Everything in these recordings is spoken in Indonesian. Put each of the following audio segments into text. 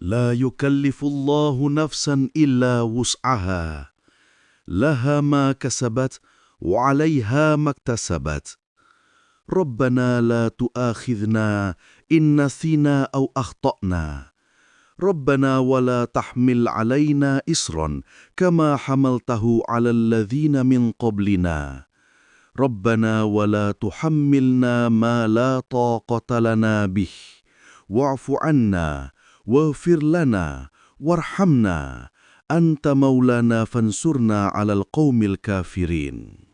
لا يكلف الله نفسا إلا وسعها لها ما كسبت وعليها ما اكتسبت ربنا لا تؤاخذنا إن نسينا أو أخطأنا ربنا ولا تحمل علينا إصرا كما حملته على الذين من قبلنا ربنا ولا تحملنا ما لا طاقة لنا به واعف عنا واغفر لنا وارحمنا أنت مولانا فانsurna 'alal qaumil kafirin.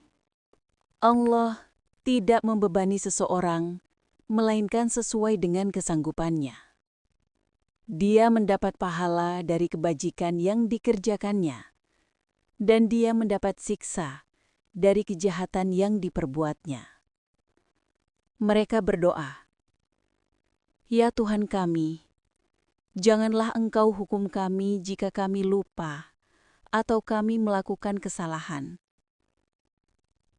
Allah tidak membebani seseorang, melainkan sesuai dengan kesanggupannya. Dia mendapat pahala dari kebajikan yang dikerjakannya, dan dia mendapat siksa dari kejahatan yang diperbuatnya. Mereka berdoa, "Ya Tuhan kami, janganlah Engkau hukum kami jika kami lupa atau kami melakukan kesalahan.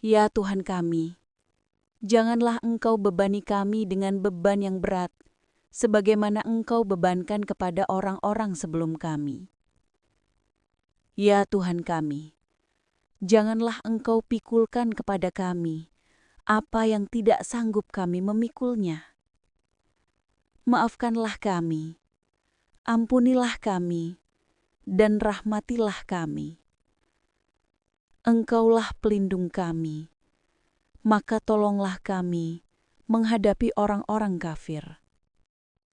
Ya Tuhan kami, janganlah Engkau bebani kami dengan beban yang berat, sebagaimana Engkau bebankan kepada orang-orang sebelum kami. Ya Tuhan kami, janganlah Engkau pikulkan kepada kami apa yang tidak sanggup kami memikulnya. Maafkanlah kami, ampunilah kami, dan rahmatilah kami. Engkaulah pelindung kami, maka tolonglah kami menghadapi orang-orang kafir."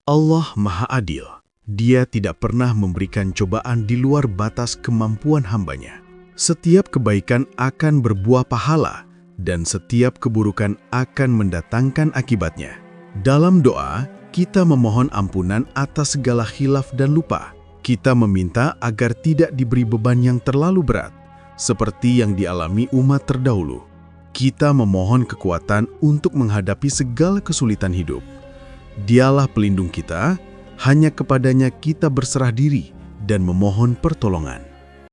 Allah Maha Adil. Dia tidak pernah memberikan cobaan di luar batas kemampuan hambanya. Setiap kebaikan akan berbuah pahala, dan setiap keburukan akan mendatangkan akibatnya. Dalam doa, kita memohon ampunan atas segala khilaf dan lupa. Kita meminta agar tidak diberi beban yang terlalu berat, seperti yang dialami umat terdahulu. Kita memohon kekuatan untuk menghadapi segala kesulitan hidup. Dialah pelindung kita, hanya kepadanya kita berserah diri dan memohon pertolongan.